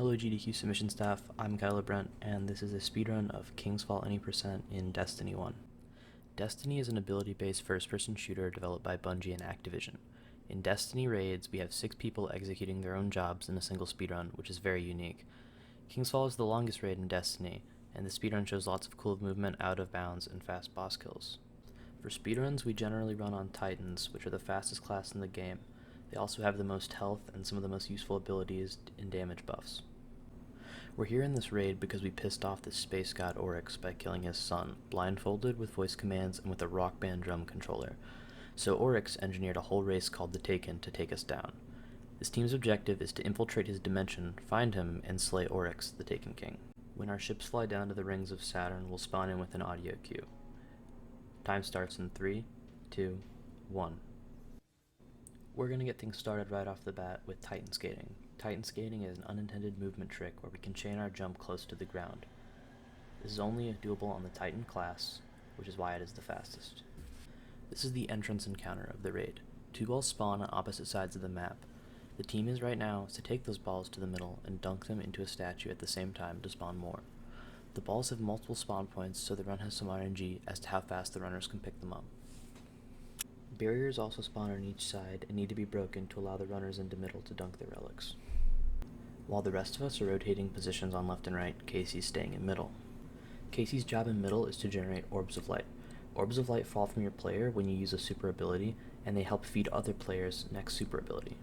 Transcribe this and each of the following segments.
Hello GDQ submission staff, I'm Kyla Brent, and this is a speedrun of King's Fall Any Percent in Destiny 1. Destiny is an ability-based first-person shooter developed by Bungie and Activision. In Destiny raids, we have 6 people executing their own jobs in a single speedrun, which is very unique. King's Fall is the longest raid in Destiny, and the speedrun shows lots of cool movement, out of bounds, and fast boss kills. For speedruns, we generally run on Titans, which are the fastest class in the game. They also have the most health and some of the most useful abilities and damage buffs. We're here in this raid because we pissed off the space god Oryx by killing his son, blindfolded with voice commands and with a rock band drum controller. So Oryx engineered a whole race called the Taken to take us down. This team's objective is to infiltrate his dimension, find him, and slay Oryx, the Taken King. When our ships fly down to the rings of Saturn, we'll spawn in with an audio cue. Time starts in 3, 2, 1. We're going to get things started right off the bat with Titan Skating. Titan Skating is an unintended movement trick where we can chain our jump close to the ground. This is only doable on the Titan class, which is why it is the fastest. This is the entrance encounter of the raid. 2 balls spawn on opposite sides of the map. The team is right now to take those balls to the middle and dunk them into a statue at the same time to spawn more. The balls have multiple spawn points, so the run has some RNG as to how fast the runners can pick them up. Barriers also spawn on each side and need to be broken to allow the runners in the middle to dunk their relics. While the rest of us are rotating positions on left and right, Casey's staying in middle. Casey's job in middle is to generate orbs of light. Orbs of light fall from your player when you use a super ability, and they help feed other players' next super ability.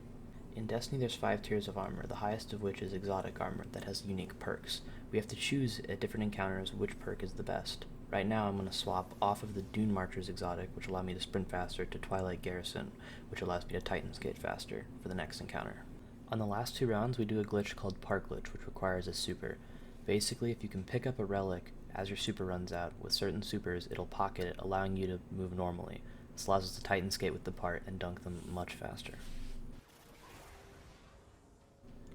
In Destiny there's 5 tiers of armor, the highest of which is exotic armor that has unique perks. We have to choose at different encounters which perk is the best. Right now I'm going to swap off of the Dune Marcher's exotic, which allows me to sprint faster, to Twilight Garrison, which allows me to Titan Skate faster for the next encounter. On the last 2 rounds we do a glitch called Park Glitch, which requires a super. Basically, if you can pick up a relic as your super runs out, with certain supers it'll pocket it, allowing you to move normally. This allows us to Titan Skate with the part and dunk them much faster.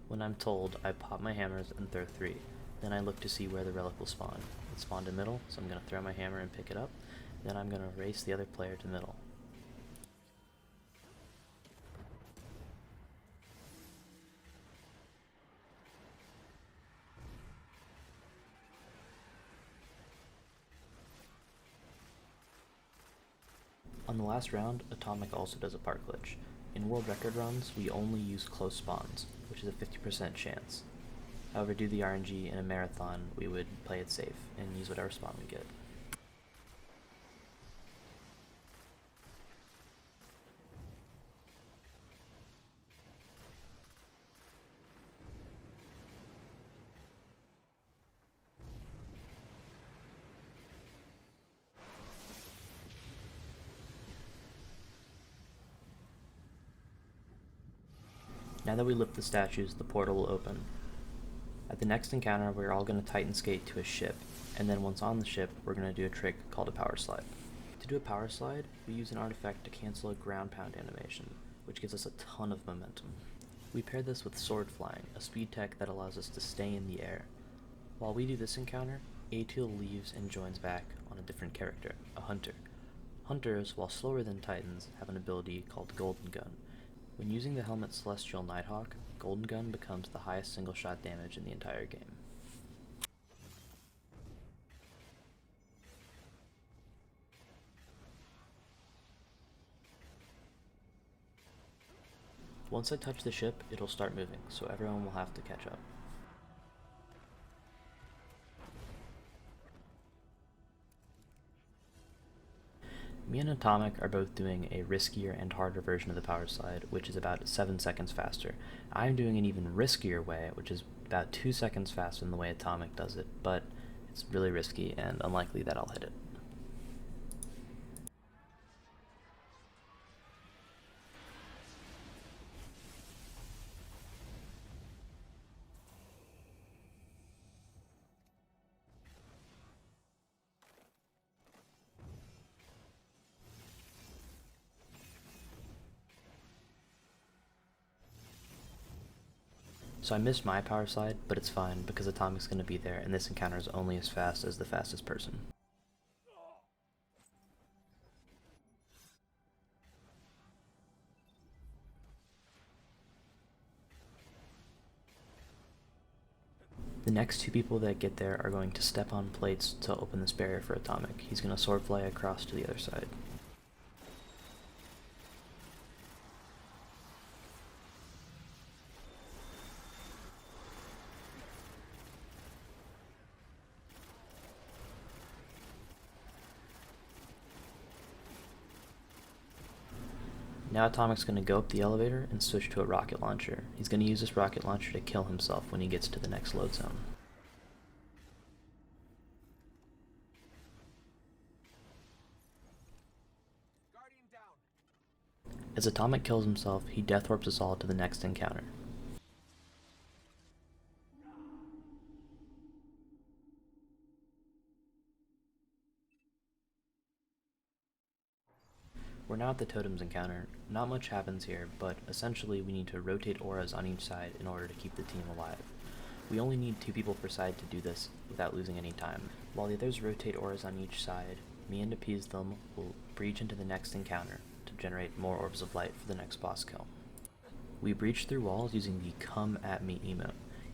When I'm told, I pop my hammers and throw 3. Then I look to see where the relic will spawn. It spawned in middle, so I'm going to throw my hammer and pick it up. Then I'm going to race the other player to middle. On the last round, Atomic also does a park glitch. In world record runs, we only use close spawns, which is a 50% chance. However, due to the RNG in a marathon, we would play it safe and use whatever spawn we get. Now that we lift the statues, the portal will open. At the next encounter, we're all going to Titan Skate to a ship, and then once on the ship, we're going to do a trick called a power slide. To do a power slide, we use an artifact to cancel a ground pound animation, which gives us a ton of momentum. We pair this with sword flying, a speed tech that allows us to stay in the air. While we do this encounter, Atil leaves and joins back on a different character, a hunter. Hunters, while slower than Titans, have an ability called Golden Gun. When using the helmet Celestial Nighthawk, Golden Gun becomes the highest single shot damage in the entire game. Once I touch the ship, it'll start moving, so everyone will have to catch up. Me and Atomic are both doing a riskier and harder version of the power slide, which is about 7 seconds faster. I'm doing an even riskier way, which is about 2 seconds faster than the way Atomic does it, but it's really risky and unlikely that I'll hit it. So I missed my power slide, but it's fine because Atomic's going to be there and this encounter is only as fast as the fastest person. The next two people that get there are going to step on plates to open this barrier for Atomic. He's going to sword fly across to the other side. Now Atomic's going to go up the elevator and switch to a rocket launcher. He's going to use this rocket launcher to kill himself when he gets to the next load zone. As Atomic kills himself, he death warps us all to the next encounter. We're now at the Totems encounter. Not much happens here, but essentially we need to rotate auras on each side in order to keep the team alive. We only need 2 people per side to do this without losing any time. While the others rotate auras on each side, me and Appease Them will breach into the next encounter to generate more orbs of light for the next boss kill. We breach through walls using the Come At Me emote.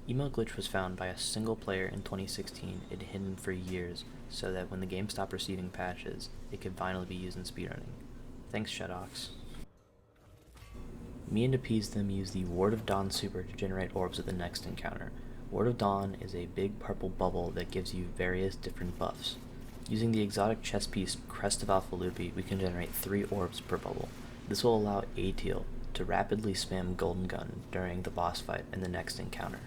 Emote glitch was found by a single player in 2016. It had hidden for years so that when the game stopped receiving patches, it could finally be used in speedrunning. Thanks, Shadox. Me and Appease Them use the Ward of Dawn super to generate orbs at the next encounter. Ward of Dawn is a big purple bubble that gives you various different buffs. Using the exotic chess piece Crest of Alpha Lupi, we can generate 3 orbs per bubble. This will allow Ateal to rapidly spam Golden Gun during the boss fight and the next encounter.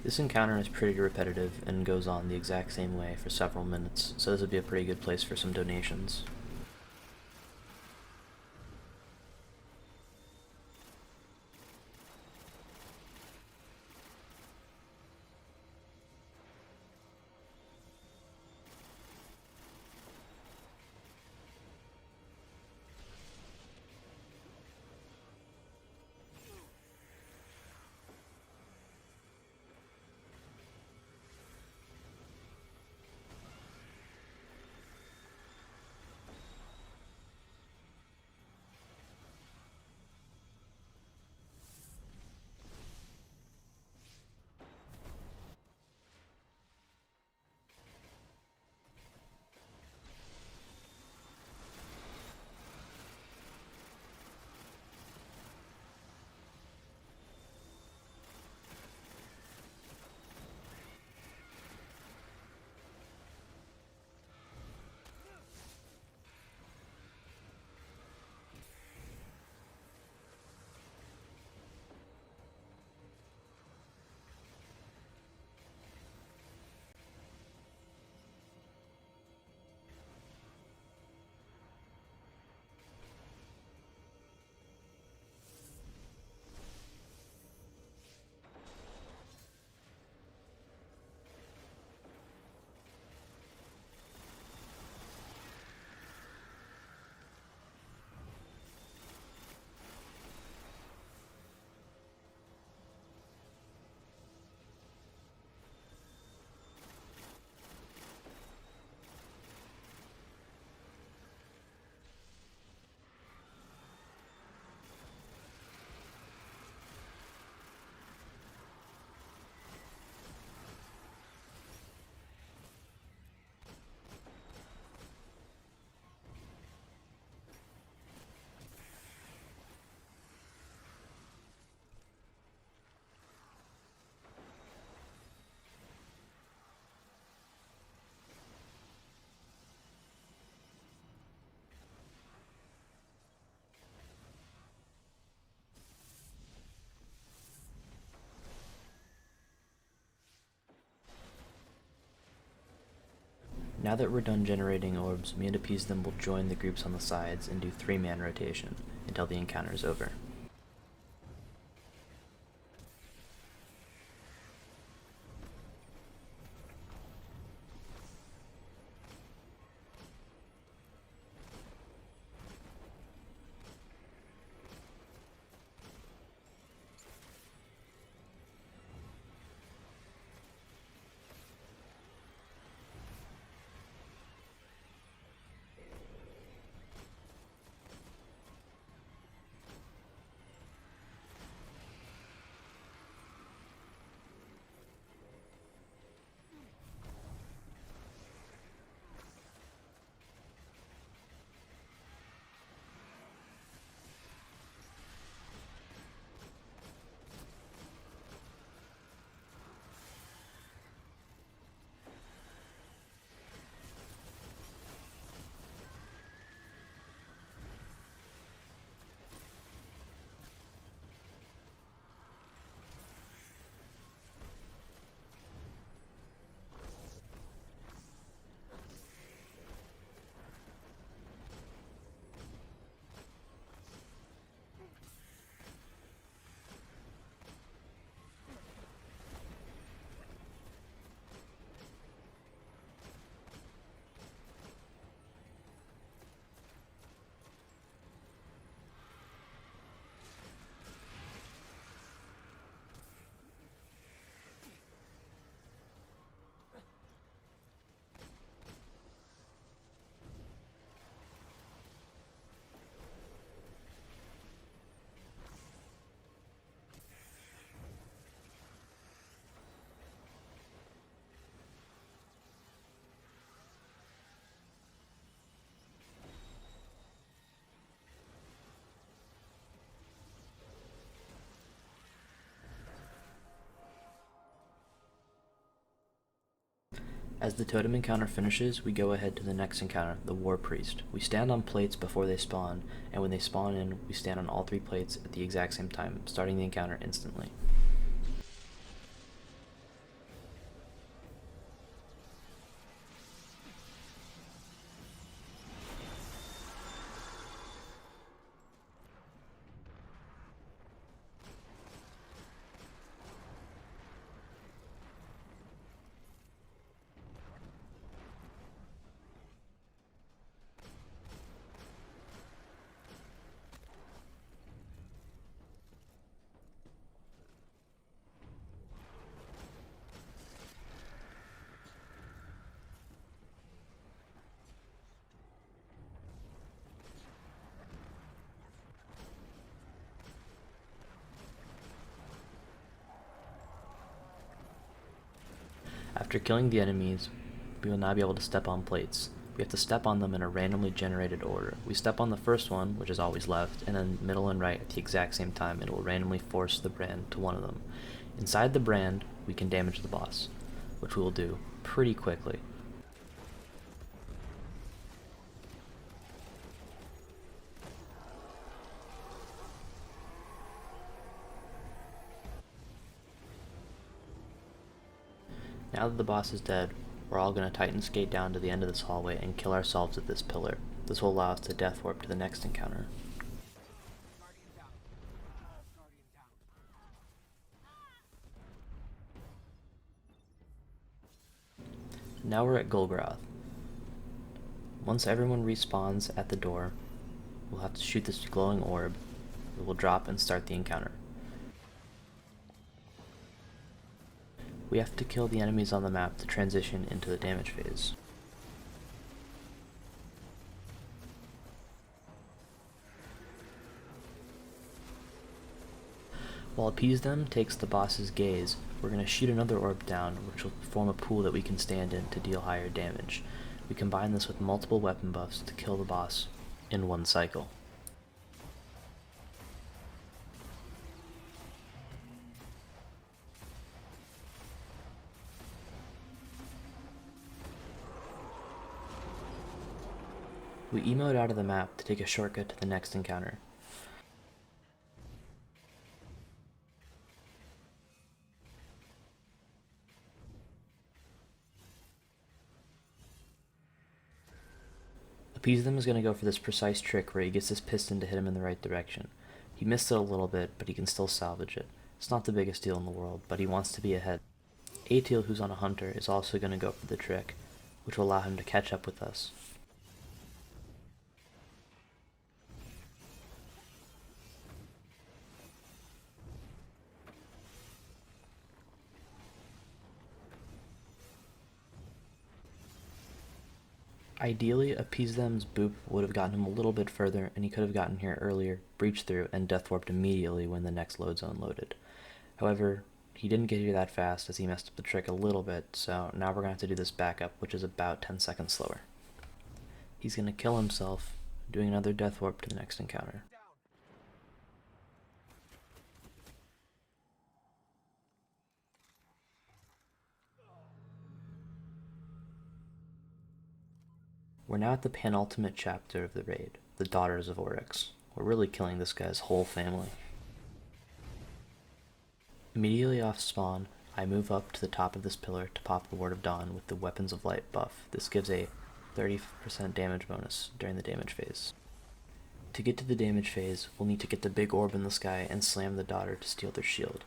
This encounter is pretty repetitive and goes on the exact same way for several minutes, so this would be a pretty good place for some donations. Now that we're done generating orbs, me and Appease Them will join the groups on the sides and do 3-man rotation until the encounter is over. As the totem encounter finishes, we go ahead to the next encounter, the War Priest. We stand on plates before they spawn, and when they spawn in, we stand on all 3 plates at the exact same time, starting the encounter instantly. After killing the enemies, we will now be able to step on plates. We have to step on them in a randomly generated order. We step on the first one, which is always left, and then middle and right at the exact same time, and it will randomly force the brand to one of them. Inside the brand, we can damage the boss, which we will do pretty quickly. Now that the boss is dead, we're all going to Titan skate down to the end of this hallway and kill ourselves at this pillar. This will allow us to death warp to the next encounter. Now we're at Golgoroth. Once everyone respawns at the door, we'll have to shoot this glowing orb. It will drop and start the encounter. We have to kill the enemies on the map to transition into the damage phase. While Appease Them takes the boss's gaze, we're going to shoot another orb down, which will form a pool that we can stand in to deal higher damage. We combine this with multiple weapon buffs to kill the boss in one cycle. We emote out of the map to take a shortcut to the next encounter. Appease Them is going to go for this precise trick where he gets this piston to hit him in the right direction. He missed it a little bit, but he can still salvage it. It's not the biggest deal in the world, but he wants to be ahead. Ateal, who's on a hunter, is also going to go for the trick, which will allow him to catch up with us. Ideally, Appease Them's boop would have gotten him a little bit further, and he could have gotten here earlier, breached through, and death warped immediately when the next load zone loaded. However, he didn't get here that fast as he messed up the trick a little bit, so now we're going to have to do this backup, which is about 10 seconds slower. He's going to kill himself, doing another death warp to the next encounter. We're now at the penultimate chapter of the raid, the Daughters of Oryx. We're really killing this guy's whole family. Immediately off spawn, I move up to the top of this pillar to pop the Ward of Dawn with the Weapons of Light buff. This gives a 30% damage bonus during the damage phase. To get to the damage phase, we'll need to get the big orb in the sky and slam the daughter to steal their shield.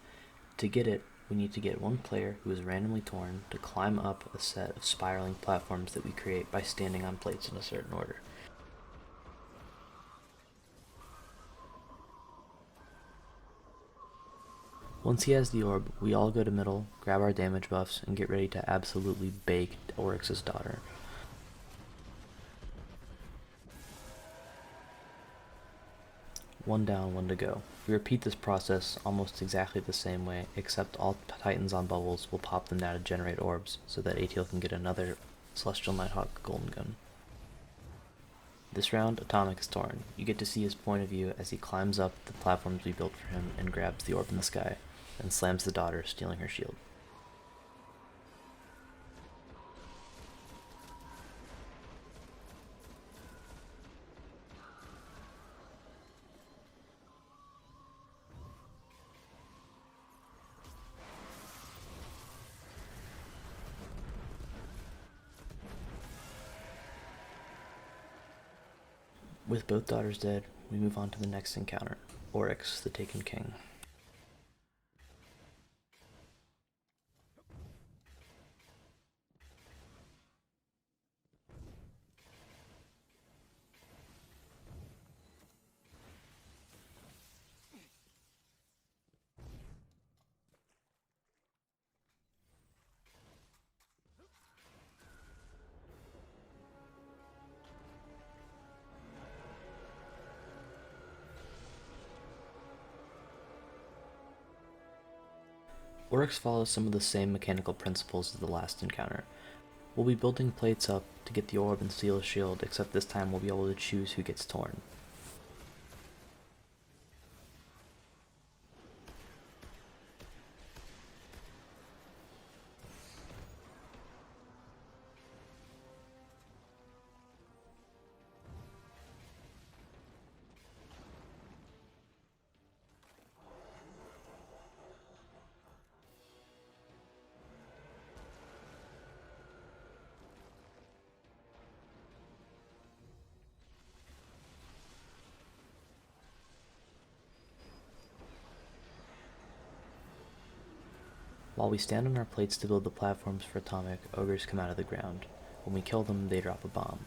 To get it, we need to get one player who is randomly torn to climb up a set of spiraling platforms that we create by standing on plates in a certain order. Once he has the orb, we all go to middle, grab our damage buffs, and get ready to absolutely bake Oryx's daughter. One down, one to go. We repeat this process almost exactly the same way, except all Titans on bubbles will pop them down to generate orbs, so that Ateal can get another Celestial Nighthawk Golden Gun. This round, Atomic is torn. You get to see his point of view as he climbs up the platforms we built for him and grabs the orb in the sky, then slams the daughter, stealing her shield. With both daughters dead, we move on to the next encounter, Oryx, the Taken King. Oryx follows some of the same mechanical principles as the last encounter. We'll be building plates up to get the orb and seal shield, except this time we'll be able to choose who gets torn. While we stand on our plates to build the platforms for Atomic, ogres come out of the ground. When we kill them, they drop a bomb.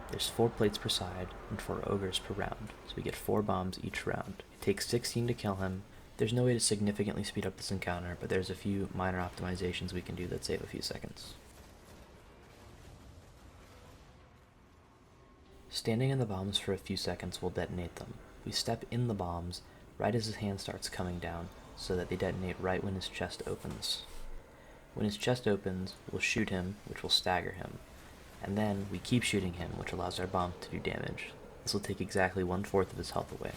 There's 4 plates per side and 4 ogres per round, so we get 4 bombs each round. It takes 16 to kill him. There's no way to significantly speed up this encounter, but there's a few minor optimizations we can do that save a few seconds. Standing in the bombs for a few seconds will detonate them. We step in the bombs right as his hand starts coming down, so that they detonate right when his chest opens. When his chest opens, we'll shoot him, which will stagger him, and then we keep shooting him, which allows our bomb to do damage. This will take exactly 1/4 of his health away.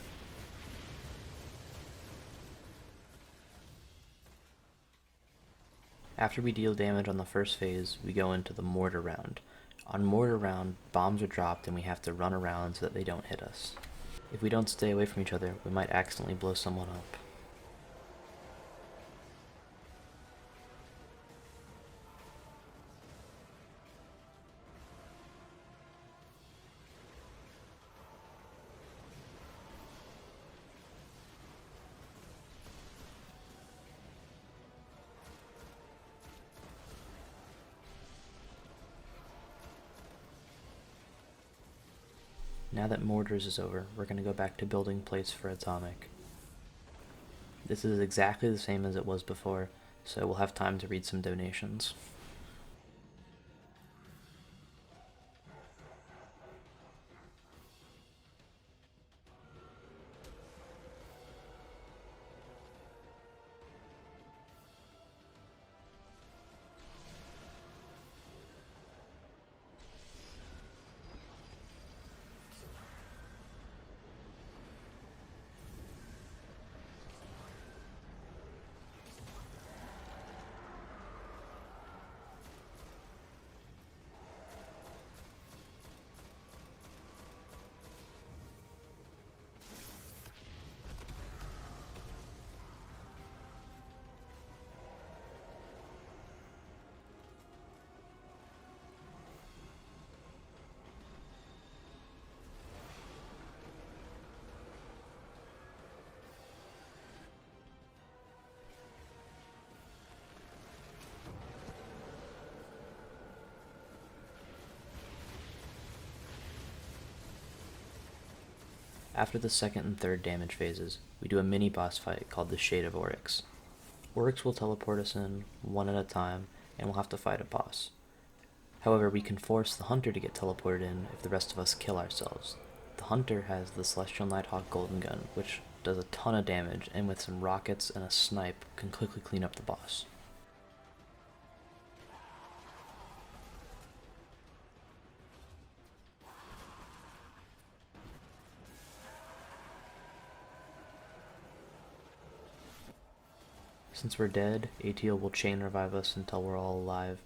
After we deal damage on the first phase, we go into the mortar round. On mortar round, bombs are dropped and we have to run around so that they don't hit us. If we don't stay away from each other, we might accidentally blow someone up. Now that Mortars is over, we're going to go back to building plates for Atomic. This is exactly the same as it was before, so we'll have time to read some donations. After the second and third damage phases, we do a mini boss fight called the Shade of Oryx. Oryx will teleport us in, one at a time, and we'll have to fight a boss. However, we can force the Hunter to get teleported in if the rest of us kill ourselves. The Hunter has the Celestial Nighthawk Golden Gun, which does a ton of damage, and with some rockets and a snipe, can quickly clean up the boss. Since we're dead, ATL will chain revive us until we're all alive.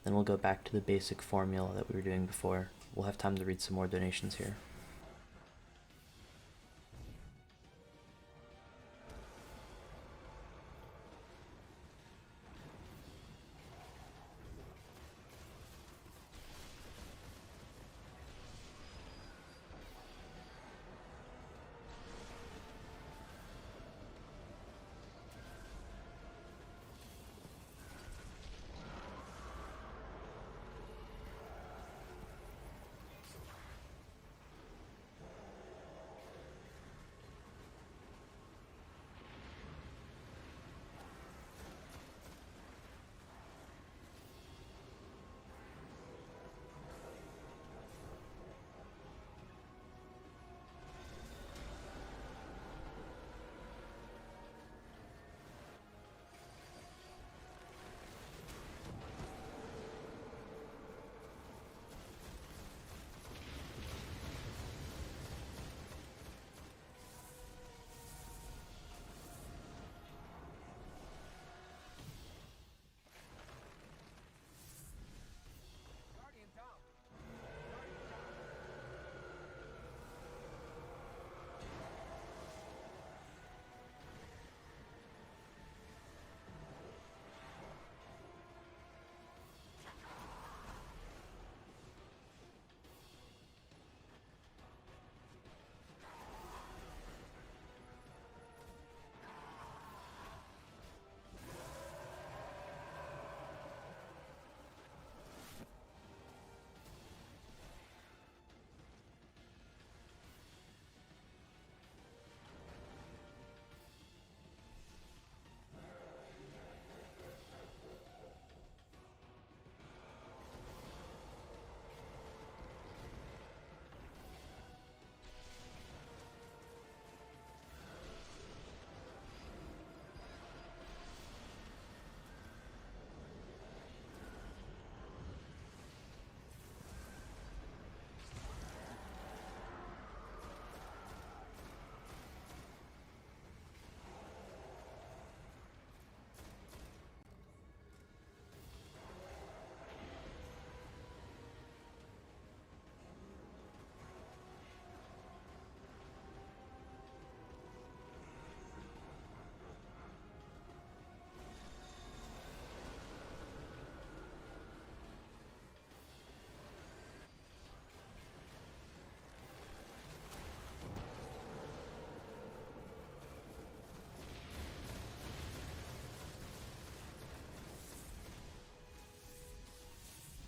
Then we'll go back to the basic formula that we were doing before. We'll have time to read some more donations here.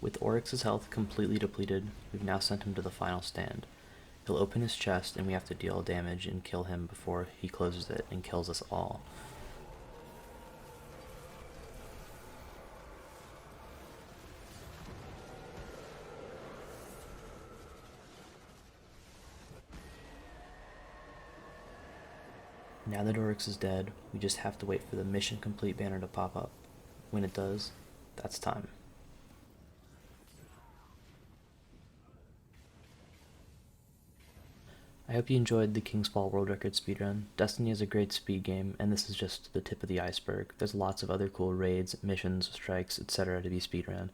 With Oryx's health completely depleted, we've now sent him to the final stand. He'll open his chest and we have to deal damage and kill him before he closes it and kills us all. Now that Oryx is dead, we just have to wait for the mission complete banner to pop up. When it does, that's time. I hope you enjoyed the King's Fall World Record speedrun. Destiny is a great speed game, and this is just the tip of the iceberg. There's lots of other cool raids, missions, strikes, etc. to be speedrun.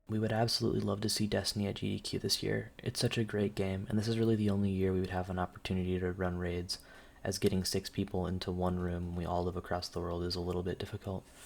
We would absolutely love to see Destiny at GDQ this year. It's such a great game, and this is really the only year we would have an opportunity to run raids, as getting 6 people into one room when we all live across the world is a little bit difficult.